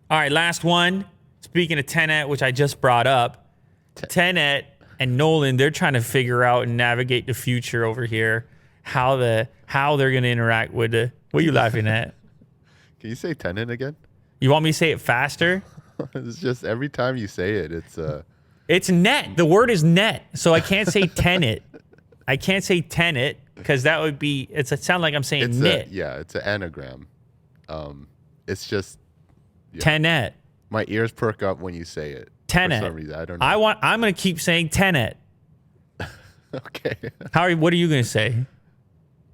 All right, last one. Speaking of Tenet, which I just brought up, Tenet and Nolan, they're trying to figure out and navigate the future over here. How they're going to interact with the. What are you laughing at? Can you say Tenet again? You want me to say it faster? It's just every time you say it, It's net. The word is net, so I can't say Tenet. I can't say Tenet because that would be. It sound like I'm saying knit. It's an anagram. It's just Tenet. My ears perk up when you say it. Tenet. For some reason, I don't know. I'm gonna keep saying Tenet. Okay. What are you gonna say?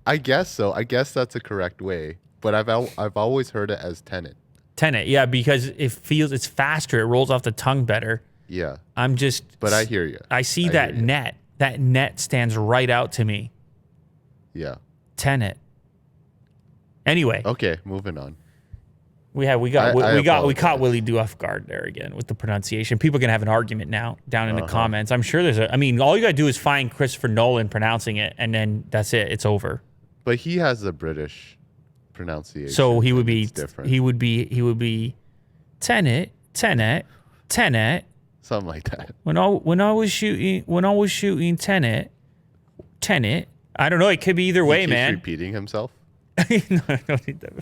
I guess so. I guess that's a correct way, but I've always heard it as Tenet. Tenet, yeah, because it's faster. It rolls off the tongue better. Yeah. But I hear you. I see that net. That net stands right out to me. Yeah. Tenet. Anyway. Okay, moving on. We caught Willie Do off guard there again with the pronunciation. People are gonna have an argument now down in the comments. I'm sure all you gotta do is find Christopher Nolan pronouncing it, and then that's it. It's over. But he has a British pronunciation. So he would be different. He would be Tenet. Something like that. When I was shooting Tenet. I don't know. It could be either way, man. He's repeating himself. No, I don't need that.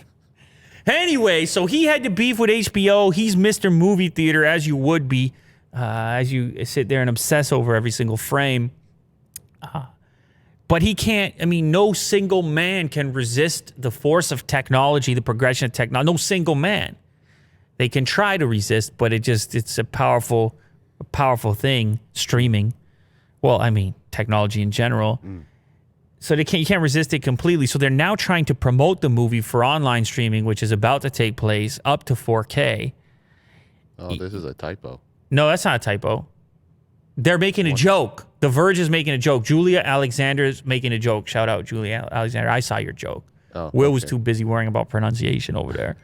Anyway, so he had to beef with HBO. He's Mr. Movie Theater, as you would be, as you sit there and obsess over every single frame. But he can't, no single man can resist the force of technology, the progression of technology. No single man. They can try to resist, but it's a powerful thing, streaming. Well, technology in general. So you can't resist it completely. So they're now trying to promote the movie for online streaming, which is about to take place up to 4K. Oh, this is a typo. No, that's not a typo. They're making a joke. The Verge is making a joke. Julia Alexander is making a joke. Shout out, Julia Alexander. I saw your joke. Will was too busy worrying about pronunciation over there.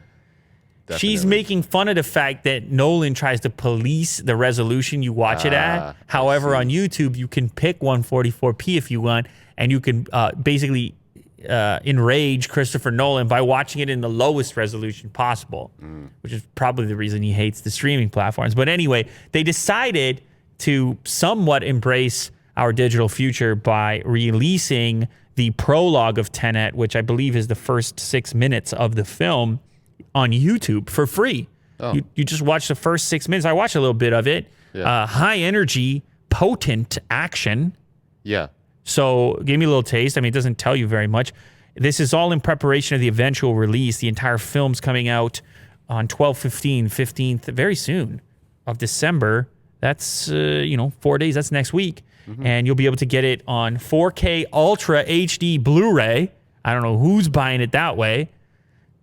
Definitely. She's making fun of the fact that Nolan tries to police the resolution you watch it at. However, on YouTube, you can pick 144p if you want, and you can basically enrage Christopher Nolan by watching it in the lowest resolution possible, which is probably the reason he hates the streaming platforms. But anyway, they decided to somewhat embrace our digital future by releasing the prologue of Tenet, which I believe is the first 6 minutes of the film, on YouTube for free. You just watch the first 6 minutes. I watched a little bit of it. Yeah. High energy, potent action. Yeah. So give me a little taste. It doesn't tell you very much. This is all in preparation of the eventual release. The entire film's coming out on 15th, very soon of December. That's, 4 days. That's next week. Mm-hmm. And you'll be able to get it on 4K Ultra HD Blu-ray. I don't know who's buying it that way.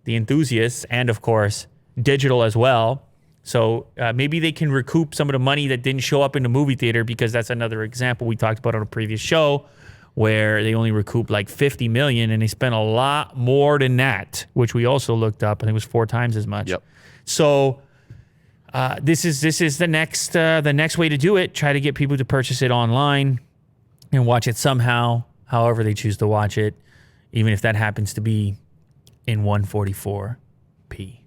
The enthusiasts, and of course, digital as well. So maybe they can recoup some of the money that didn't show up in the movie theater, because that's another example we talked about on a previous show where they only recouped like $50 million and they spent a lot more than that, which we also looked up. I think it was 4 times as much. Yep. So this is the next way to do it. Try to get people to purchase it online and watch it somehow, however they choose to watch it, even if that happens to be in 144p.